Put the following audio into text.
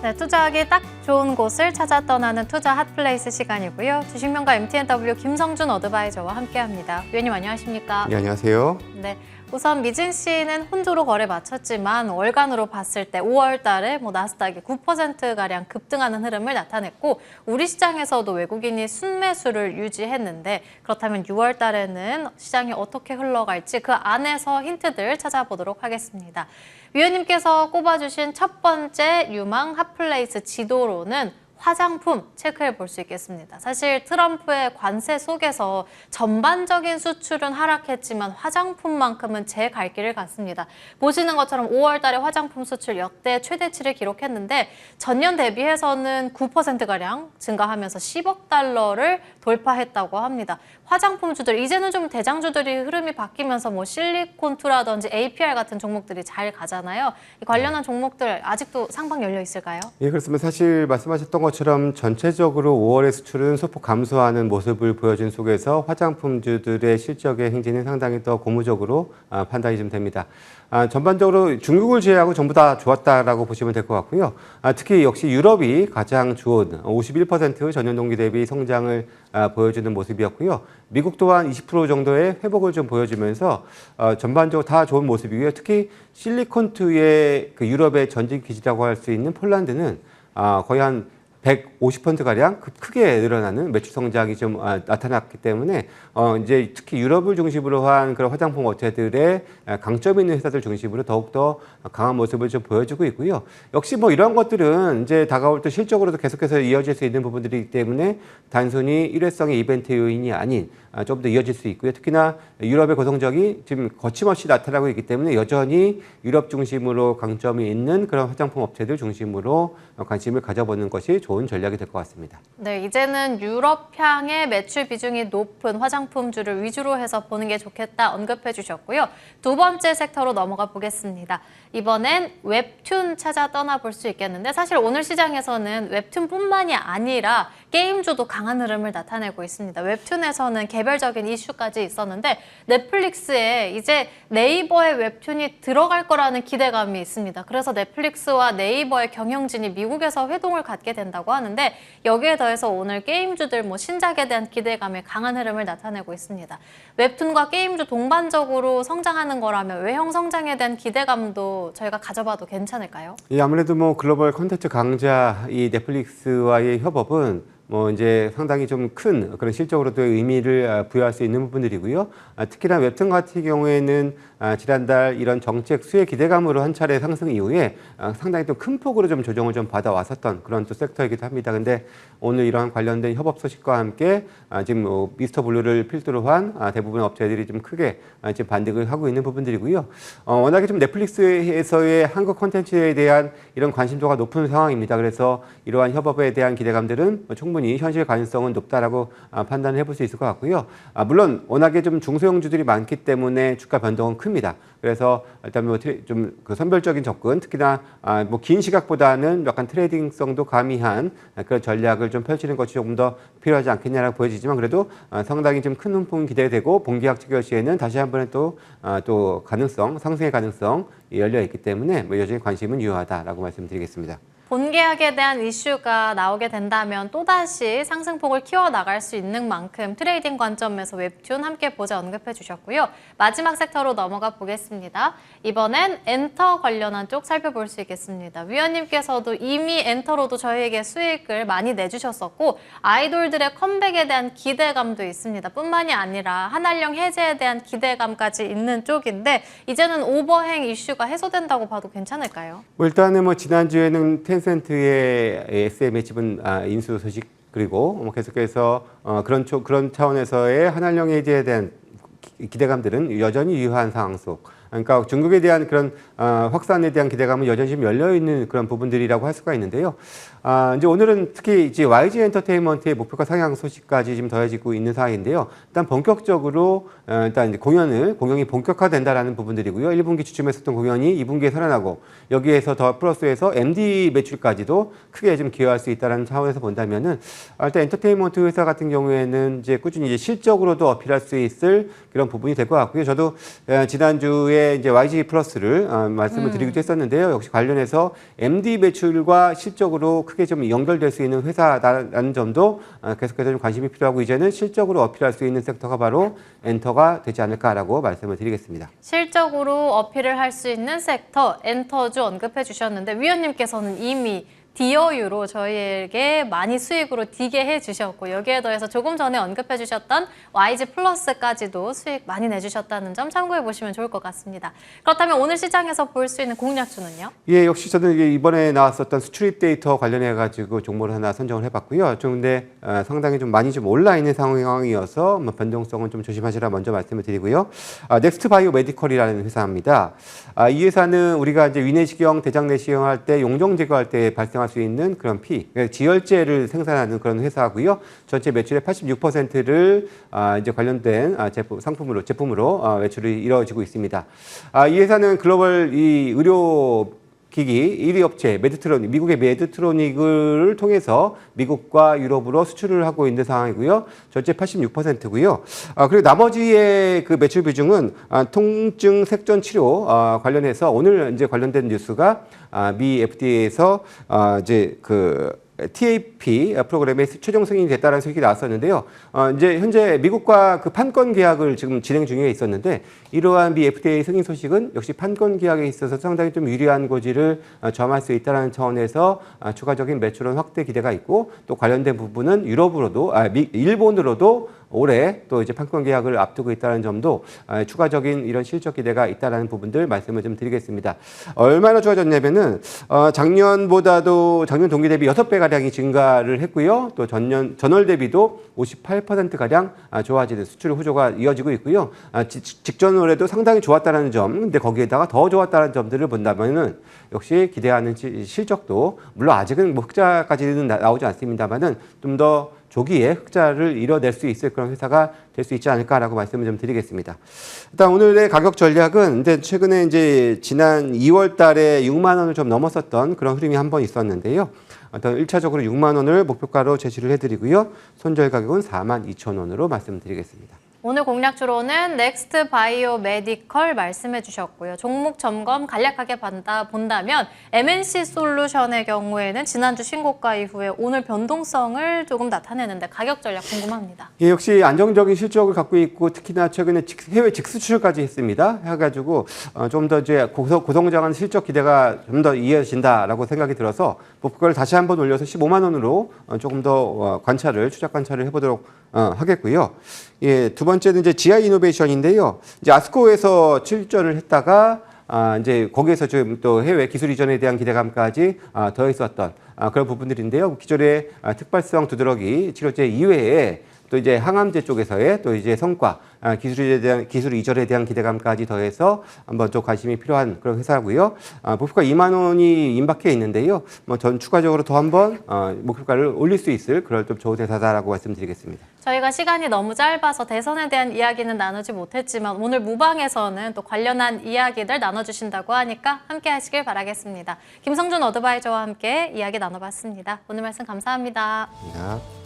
네, 투자하기 딱 좋은 곳을 찾아 떠나는 투자 핫플레이스 시간이고요. 주식명가 MTNW 김성준 어드바이저와 함께합니다. 위원님 안녕하십니까? 네, 안녕하세요. 네, 우선 미증시는 혼조로 거래 마쳤지만 월간으로 봤을 때 5월 달에 나스닥이 9%가량 급등하는 흐름을 나타냈고 우리 시장에서도 외국인이 순매수를 유지했는데 그렇다면 6월 달에는 시장이 어떻게 흘러갈지 그 안에서 힌트들 찾아보도록 하겠습니다. 위원님께서 꼽아주신 첫 번째 유망 핫플레이스 지도로는 화장품 체크해 볼 수 있겠습니다. 사실 트럼프의 관세 속에서 전반적인 수출은 하락했지만 화장품만큼은 제 갈 길을 갔습니다. 보시는 것처럼 5월 달에 화장품 수출 역대 최대치를 기록했는데 전년 대비해서는 9%가량 증가하면서 10억 달러를 돌파했다고 합니다. 화장품주들, 이제는 좀 대장주들이 흐름이 바뀌면서 실리콘투라든지 APR 같은 종목들이 잘 가잖아요. 이 관련한 종목들 아직도 상방 열려 있을까요? 예, 그렇습니다. 사실 말씀하셨던 것처럼 전체적으로 5월의 수출은 소폭 감소하는 모습을 보여준 속에서 화장품주들의 실적의 행진은 상당히 더 고무적으로 판단이 좀 됩니다. 전반적으로 중국을 제외하고 전부 다 좋았다라고 보시면 될 것 같고요. 특히 역시 유럽이 가장 좋은 51% 전년 동기 대비 성장을 보여주는 모습이었고요. 미국 또한 20% 정도의 회복을 좀 보여주면서 전반적으로 다 좋은 모습이고요. 특히 실리콘투의 그 유럽의 전진 기지라고 할 수 있는 폴란드는 거의 한 150%가량 크게 늘어나는 매출 성장이 좀 나타났기 때문에 이제 특히 유럽을 중심으로 한 그런 화장품 업체들의 강점 있는 회사들 중심으로 더욱더 강한 모습을 좀 보여주고 있고요. 역시 이런 것들은 이제 다가올 때 실적으로도 계속해서 이어질 수 있는 부분들이기 때문에 단순히 일회성의 이벤트 요인이 아닌 좀 더 이어질 수 있고요. 특히나 유럽의 고성적이 지금 거침없이 나타나고 있기 때문에 여전히 유럽 중심으로 강점이 있는 그런 화장품 업체들 중심으로 관심을 가져보는 것이 좋은 전략이 될 것 같습니다. 네, 이제는 유럽향의 매출 비중이 높은 화장품주를 위주로 해서 보는 게 좋겠다 언급해 주셨고요. 두 번째 섹터로 넘어가 보겠습니다. 이번엔 웹툰 찾아 떠나볼 수 있겠는데 사실 오늘 시장에서는 웹툰뿐만이 아니라 게임주도 강한 흐름을 나타내고 있습니다. 웹툰에서는 개별적인 이슈까지 있었는데 넷플릭스에 이제 네이버의 웹툰이 들어갈 거라는 기대감이 있습니다. 그래서 넷플릭스와 네이버의 경영진이 미국에서 회동을 갖게 된다고 하는데 여기에 더해서 오늘 게임주들 신작에 대한 기대감에 강한 흐름을 나타내고 있습니다. 웹툰과 게임주 동반적으로 성장하는 거라면 외형 성장에 대한 기대감도 저희가 가져봐도 괜찮을까요? 예, 아무래도 글로벌 콘텐츠 강자 이 넷플릭스와의 협업은 이제 상당히 좀 큰 그런 실적으로도 의미를 부여할 수 있는 부분들이고요. 특히나 웹툰 같은 경우에는 지난달 이런 정책 수혜 기대감으로 한 차례 상승 이후에 상당히 또 큰 폭으로 좀 조정을 좀 받아왔었던 그런 또 섹터이기도 합니다. 근데 오늘 이러한 관련된 협업 소식과 함께 지금 미스터 블루를 필두로 한 대부분 업체들이 좀 크게 지금 반등을 하고 있는 부분들이고요. 워낙에 좀 넷플릭스에서의 한국 콘텐츠에 대한 이런 관심도가 높은 상황입니다. 그래서 이러한 협업에 대한 기대감들은 충분히 현실 가능성은 높다라고 판단을 해볼 수 있을 것 같고요. 물론 워낙에 좀 중소형주들이 많기 때문에 주가 변동은 큽니다. 그래서 일단 좀 그 선별적인 접근, 특히나 긴 시각보다는 약간 트레이딩성도 가미한 그런 전략을 좀 펼치는 것이 조금 더 필요하지 않겠냐라고 보여지지만 그래도 상당히 좀 큰 훈풍 기대되고 본계약 체결 시에는 다시 한 번에 또 가능성, 상승의 가능성 열려 있기 때문에 여전히 관심은 유효하다라고 말씀드리겠습니다. 본계약에 대한 이슈가 나오게 된다면 또다시 상승폭을 키워나갈 수 있는 만큼 트레이딩 관점에서 웹툰 함께 보자 언급해 주셨고요. 마지막 섹터로 넘어가 보겠습니다. 이번엔 엔터 관련한 쪽 살펴볼 수 있겠습니다. 위원님께서도 이미 엔터로도 저희에게 수익을 많이 내주셨었고 아이돌들의 컴백에 대한 기대감도 있습니다. 뿐만이 아니라 한알령 해제에 대한 기대감까지 있는 쪽인데 이제는 오버행 이슈가 해소된다고 봐도 괜찮을까요? 일단은 지난주에는 텐센트의 SM의 지분 인수 소식 그리고 계속해서 그런 차원에서의 한알령 해제에 대한 기대감들은 여전히 유효한 상황 속. 그러니까 중국에 대한 그런 확산에 대한 기대감은 여전히 좀 열려 있는 그런 부분들이라고 할 수가 있는데요. 이제 오늘은 특히 이제 YG 엔터테인먼트의 목표가 상향 소식까지 지금 더해지고 있는 상황인데요. 일단 본격적으로 일단 이제 공연이 본격화된다라는 부분들이고요. 1분기 주춤했었던 공연이 2분기에 살아나고 여기에서 더 플러스해서 MD 매출까지도 크게 좀 기여할 수 있다는 차원에서 본다면은 일단 엔터테인먼트 회사 같은 경우에는 이제 꾸준히 이제 실적으로도 어필할 수 있을 그런 부분이 될 것 같고요. 저도 지난주에 지난주에 이제 YG 플러스를 말씀을 드리기도 했었는데요. 역시 관련해서 MD 매출과 실적으로 크게 좀 연결될 수 있는 회사라는 점도 계속해서 좀 관심이 필요하고 이제는 실적으로 어필할 수 있는 섹터가 바로 엔터가 되지 않을까라고 말씀을 드리겠습니다. 실적으로 어필을 할 수 있는 섹터 엔터주 언급해 주셨는데 위원님께서는 이미 디어유로 저희에게 많이 수익으로 디게 해주셨고 여기에 더해서 조금 전에 언급해 주셨던 YG 플러스까지도 수익 많이 내주셨다는 점 참고해 보시면 좋을 것 같습니다. 그렇다면 오늘 시장에서 볼 수 있는 공략주는요? 예, 역시 저는 이번에 나왔었던 스트릿 데이터 관련해 가지고 종목을 하나 선정을 해봤고요. 좀 근데 상당히 좀 많이 좀 올라 있는 상황이어서 변동성은 좀 조심하시라 먼저 말씀을 드리고요. 넥스트 바이오 메디컬이라는 회사입니다. 이 회사는 우리가 이제 위내시경, 대장내시경 할 때 용종 제거할 때 발생할 수 있는 그런 피, 지혈제를 생산하는 그런 회사고요. 전체 매출의 86%를 이제 관련된 제품으로 매출이 이루어지고 있습니다. 이 회사는 글로벌 이 의료 기기 1위 업체 메드트로닉, 미국의 메드트로닉을 통해서 미국과 유럽으로 수출을 하고 있는 상황이고요. 전체 86%고요. 그리고 나머지의 그 매출 비중은 통증 색전 치료 관련해서 오늘 이제 관련된 뉴스가 미 FDA에서 이제 그 TAP 프로그램에 최종 승인이 됐다는 소식이 나왔었는데요. 이제 현재 미국과 그 판권 계약을 지금 진행 중에 있었는데 이러한 미 FDA 승인 소식은 역시 판권 계약에 있어서 상당히 좀 유리한 고지를 점할 수 있다는 차원에서 추가적인 매출원 확대 기대가 있고 또 관련된 부분은 유럽으로도 일본으로도 올해 또 이제 판권 계약을 앞두고 있다는 점도 추가적인 이런 실적 기대가 있다는 부분들 말씀을 좀 드리겠습니다. 얼마나 좋아졌냐면은 작년 동기 대비 6배 가량이 증가를 했고요. 또 전월 대비도 58%가량 좋아지는 수출 호조가 이어지고 있고요. 직전월에도 상당히 좋았다는 점, 근데 거기에다가 더 좋았다는 점들을 본다면은 역시 기대하는 실적도 물론 아직은 뭐 흑자까지는 나오지 않습니다만은 좀 더 조기에 흑자를 이뤄낼 수 있을 그런 회사가 될 수 있지 않을까라고 말씀을 좀 드리겠습니다. 일단 오늘의 가격 전략은 근데 최근에 이제 지난 2월 달에 6만 원을 좀 넘었었던 그런 흐름이 한 번 있었는데요. 일단 1차적으로 6만 원을 목표가로 제시를 해드리고요. 손절 가격은 4만 2천 원으로 말씀드리겠습니다. 오늘 공략주로는 넥스트 바이오 메디컬 말씀해 주셨고요. 종목 점검 간략하게 본다면 MNC 솔루션의 경우에는 지난주 신고가 이후에 오늘 변동성을 조금 나타내는데 가격 전략 궁금합니다. 예, 역시 안정적인 실적을 갖고 있고 특히나 최근에 해외 직수출까지 했습니다. 해가지고 좀 더 이제 고성장한 실적 기대가 좀 더 이어진다라고 생각이 들어서 목표가를 다시 한번 올려서 15만 원으로 조금 더 추적 관찰을 해보도록 하겠고요. 예, 두 번째는 이제 GI 이노베이션인데요. 이제 아스코에서 출전을 했다가 이제 거기에서 지금 또 해외 기술 이전에 대한 기대감까지 더해 있었던 그런 부분들인데요. 기존의 특발성 두드러기 치료제 이외에 또 이제 항암제 쪽에서의 또 이제 성과, 기술 이전에 대한 기대감까지 더해서 한번 좀 관심이 필요한 그런 회사고요. 목표가 2만 원이 임박해 있는데요. 뭐 전 추가적으로 더 한번 목표가를 올릴 수 있을 그런 좀 좋은 회사다라고 말씀드리겠습니다. 저희가 시간이 너무 짧아서 대선에 대한 이야기는 나누지 못했지만 오늘 무방에서는 또 관련한 이야기들 나눠주신다고 하니까 함께 하시길 바라겠습니다. 김성준 어드바이저와 함께 이야기 나눠봤습니다. 오늘 말씀 감사합니다. 감사합니다.